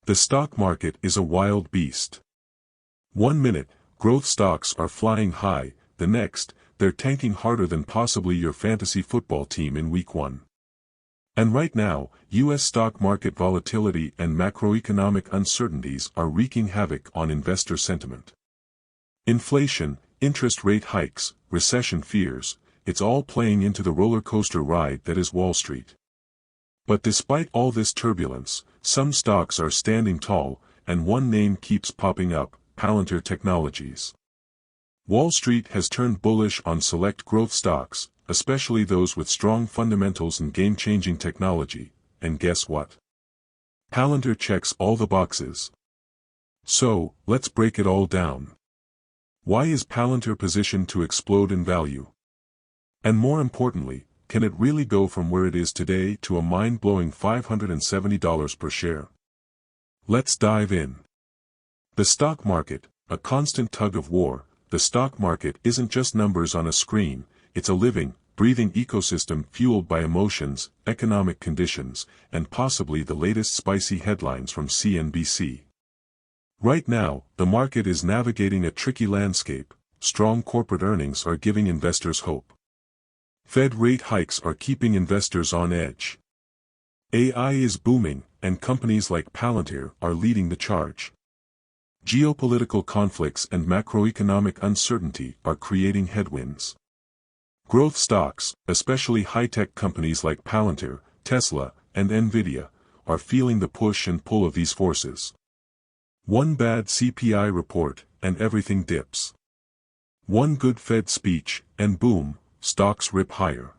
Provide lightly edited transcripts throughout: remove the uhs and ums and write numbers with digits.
The stock market is a wild beast. One minute, growth stocks are flying high, the next, they're tanking harder than possibly your fantasy football team in week 1. And right now, U.S. stock market volatility and macroeconomic uncertainties are wreaking havoc on investor sentiment. Inflation, interest rate hikes, recession fears, it's all playing into the roller coaster ride that is Wall Street. But despite all this turbulence, some stocks are standing tall, and one name keeps popping up: Palantir Technologies. Wall Street has turned bullish on select growth stocks, especially those with strong fundamentals and game-changing technology, and guess what? Palantir checks all the boxes. So, let's break it all down. Why is Palantir positioned to explode in value? And more importantly, can it really go from where it is today to a mind-blowing $570 per share? Let's dive in. The stock market, a constant tug of war. The stock market isn't just numbers on a screen, it's a living, breathing ecosystem fueled by emotions, economic conditions, and possibly the latest spicy headlines from CNBC. Right now, the market is navigating a tricky landscape. Strong corporate earnings are giving investors hope. Fed rate hikes are keeping investors on edge. AI is booming, and companies like Palantir are leading the charge. Geopolitical conflicts and macroeconomic uncertainty are creating headwinds. Growth stocks, especially high-tech companies like Palantir, Tesla, and Nvidia, are feeling the push and pull of these forces. One bad CPI report, and everything dips. One good Fed speech, and boom, stocks rip higher.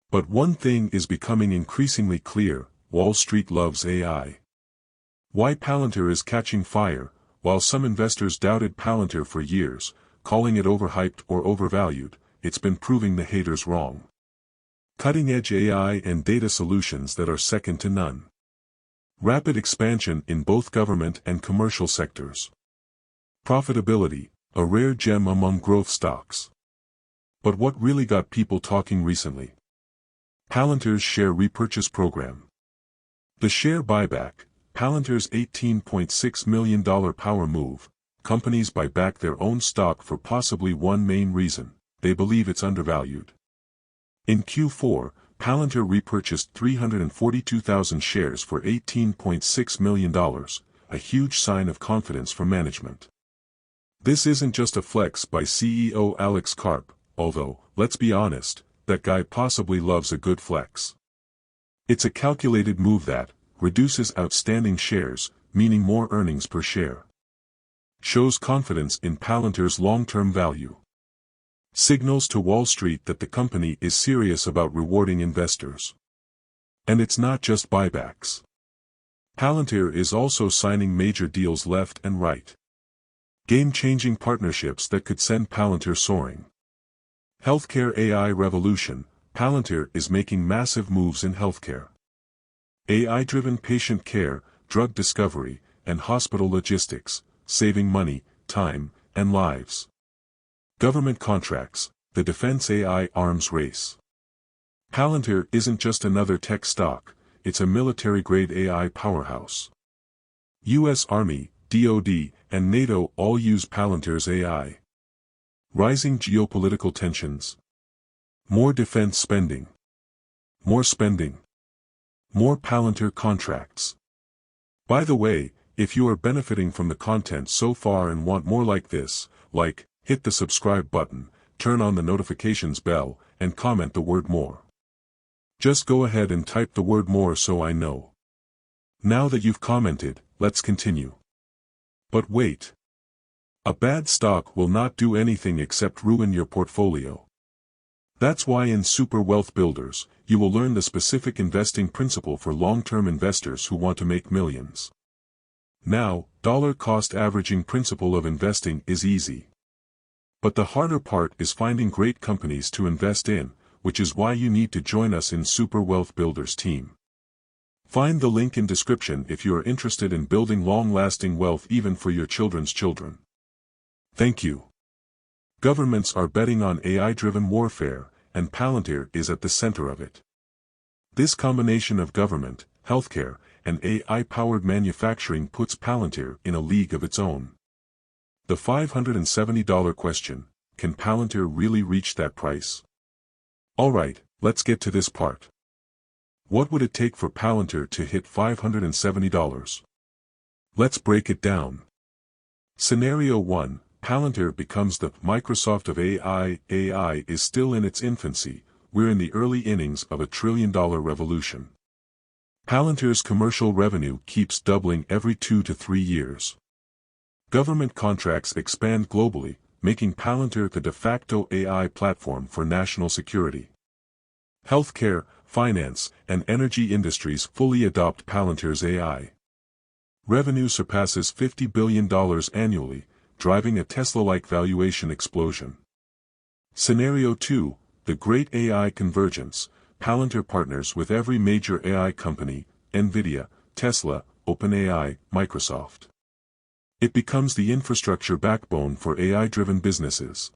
But one thing is becoming increasingly clear: Wall Street loves AI. Why Palantir is catching fire? While some investors doubted Palantir for years, calling it overhyped or overvalued, it's been proving the haters wrong. Cutting-edge AI and data solutions that are second to none. Rapid expansion in both government and commercial sectors. Profitability, a rare gem among growth stocks. But what really got people talking recently? Palantir's share repurchase program. The share buyback, Palantir's $18.6 million power move. Companies buy back their own stock for possibly one main reason: they believe it's undervalued. In Q4, Palantir repurchased 342,000 shares for $18.6 million, a huge sign of confidence from management. This isn't just a flex by CEO Alex Karp, although, let's be honest, that guy possibly loves a good flex. It's a calculated move that reduces outstanding shares, meaning more earnings per share. Shows confidence in Palantir's long-term value. Signals to Wall Street that the company is serious about rewarding investors. And it's not just buybacks. Palantir is also signing major deals left and right. Game-changing partnerships that could send Palantir soaring. Healthcare AI revolution. Palantir is making massive moves in healthcare. AI-driven patient care, drug discovery, and hospital logistics, saving money, time, and lives. Government contracts, the defense AI arms race. Palantir isn't just another tech stock, it's a military-grade AI powerhouse. U.S. Army, DoD, and NATO all use Palantir's AI. Rising geopolitical tensions. More defense spending. More spending. More Palantir contracts. By the way, if you are benefiting from the content so far and want more like this, hit the subscribe button, turn on the notifications bell, and comment the word more. Just go ahead and type the word more so I know. Now that you've commented, let's continue. But wait. A bad stock will not do anything except ruin your portfolio. That's why in Super Wealth Builders, you will learn the specific investing principle for long-term investors who want to make millions. Now, dollar-cost averaging principle of investing is easy. But the harder part is finding great companies to invest in, which is why you need to join us in Super Wealth Builders team. Find the link in description if you are interested in building long-lasting wealth even for your children's children. Thank you. Governments are betting on AI-driven warfare, and Palantir is at the center of it. This combination of government, healthcare, and AI-powered manufacturing puts Palantir in a league of its own. The $570 question: can Palantir really reach that price? Alright, let's get to this part. What would it take for Palantir to hit $570? Let's break it down. Scenario 1, Palantir becomes the Microsoft of AI. AI is still in its infancy, we're in the early innings of a trillion-dollar revolution. Palantir's commercial revenue keeps doubling every 2 to 3 years. Government contracts expand globally, making Palantir the de facto AI platform for national security. Healthcare, finance, and energy industries fully adopt Palantir's AI. Revenue surpasses $50 billion annually, driving a Tesla-like valuation explosion. Scenario 2, the Great AI Convergence. Palantir partners with every major AI company: NVIDIA, Tesla, OpenAI, Microsoft. It becomes the infrastructure backbone for AI-driven businesses.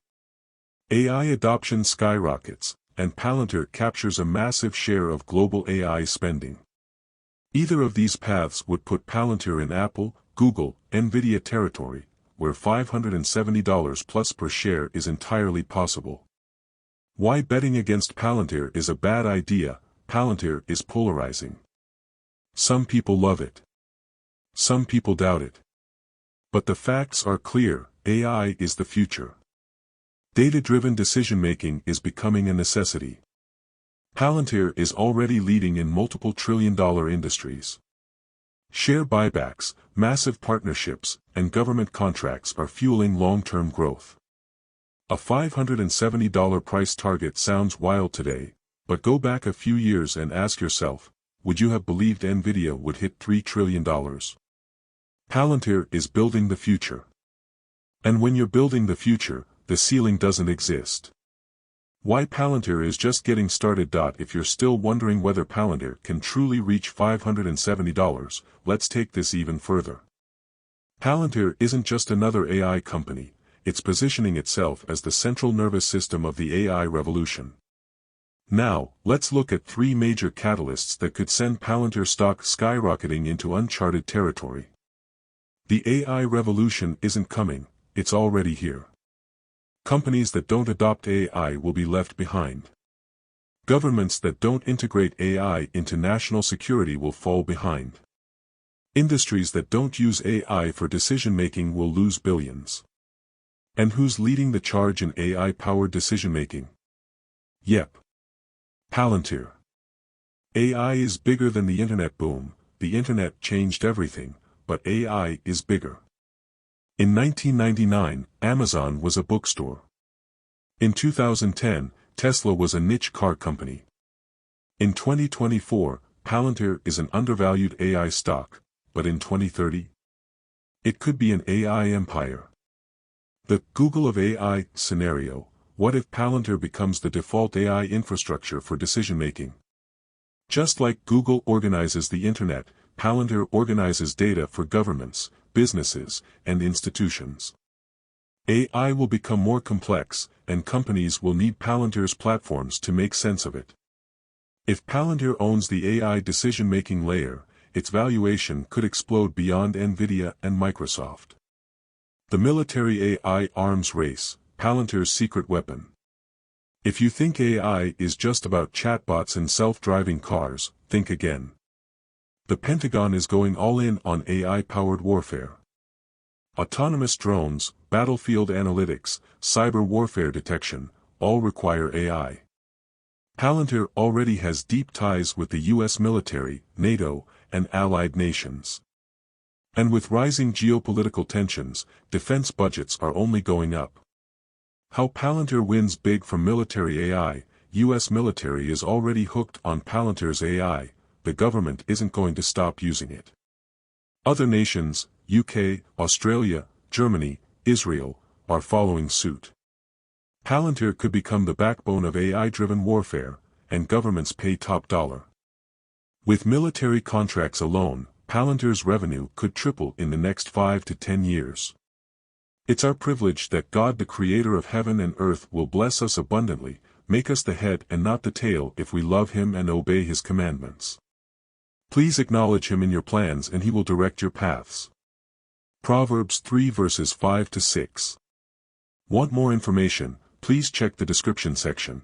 AI adoption skyrockets, and Palantir captures a massive share of global AI spending. Either of these paths would put Palantir in Apple, Google, NVIDIA territory, where $570 plus per share is entirely possible. Why betting against Palantir is a bad idea? Palantir is polarizing. Some people love it. Some people doubt it. But the facts are clear: AI is the future. Data-driven decision-making is becoming a necessity. Palantir is already leading in multiple trillion-dollar industries. Share buybacks, massive partnerships, and government contracts are fueling long-term growth. A $570 price target sounds wild today, but go back a few years and ask yourself, would you have believed NVIDIA would hit $3 trillion? Palantir is building the future. And when you're building the future, the ceiling doesn't exist. Why Palantir is just getting started. If you're still wondering whether Palantir can truly reach $570, let's take this even further. Palantir isn't just another AI company, it's positioning itself as the central nervous system of the AI revolution. Now, let's look at 3 major catalysts that could send Palantir stock skyrocketing into uncharted territory. The AI revolution isn't coming, it's already here. Companies that don't adopt AI will be left behind. Governments that don't integrate AI into national security will fall behind. Industries that don't use AI for decision-making will lose billions. And who's leading the charge in AI-powered decision-making? Yep. Palantir. AI is bigger than the internet boom. The internet changed everything, but AI is bigger. In 1999, Amazon was a bookstore. In 2010, Tesla was a niche car company. In 2024, Palantir is an undervalued AI stock, but in 2030, it could be an AI empire. The Google of AI scenario: what if Palantir becomes the default AI infrastructure for decision-making? Just like Google organizes the internet, Palantir organizes data for governments, businesses, and institutions. AI will become more complex, and companies will need Palantir's platforms to make sense of it. If Palantir owns the AI decision-making layer, its valuation could explode beyond NVIDIA and Microsoft. The military AI arms race, Palantir's secret weapon. If you think AI is just about chatbots and self-driving cars, think again. The Pentagon is going all in on AI-powered warfare. Autonomous drones, battlefield analytics, cyber warfare detection, all require AI. Palantir already has deep ties with the US military, NATO, and allied nations. And with rising geopolitical tensions, defense budgets are only going up. How Palantir wins big from military AI: US military is already hooked on Palantir's AI, the government isn't going to stop using it. Other nations, UK, Australia, Germany, Israel, are following suit. Palantir could become the backbone of AI-driven warfare, and governments pay top dollar. With military contracts alone, Palantir's revenue could triple in the next 5 to 10 years. It's our privilege that God, the creator of heaven and earth, will bless us abundantly, make us the head and not the tail if we love Him and obey His commandments. Please acknowledge him in your plans and he will direct your paths. Proverbs 3 verses 5 to 6. Want more information? Please check the description section.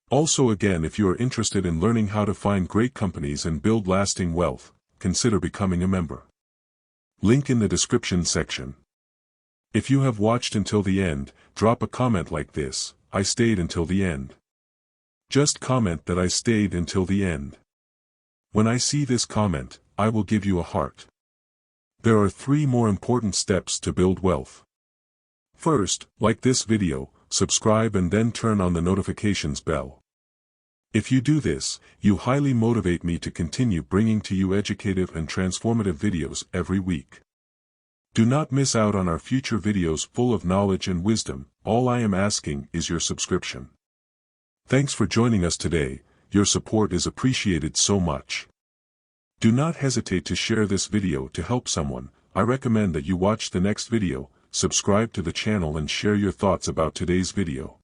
Also again, if you are interested in learning how to find great companies and build lasting wealth, consider becoming a member. Link in the description section. If you have watched until the end, drop a comment like this: I stayed until the end. Just comment that I stayed until the end. When I see this comment, I will give you a heart. There are 3 more important steps to build wealth. First, like this video, subscribe and then turn on the notifications bell. If you do this, you highly motivate me to continue bringing to you educative and transformative videos every week. Do not miss out on our future videos full of knowledge and wisdom. All I am asking is your subscription. Thanks for joining us today. Your support is appreciated so much. Do not hesitate to share this video to help someone. I recommend that you watch the next video, subscribe to the channel and share your thoughts about today's video.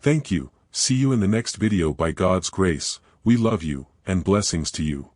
Thank you. See you in the next video by God's grace. We love you, and blessings to you.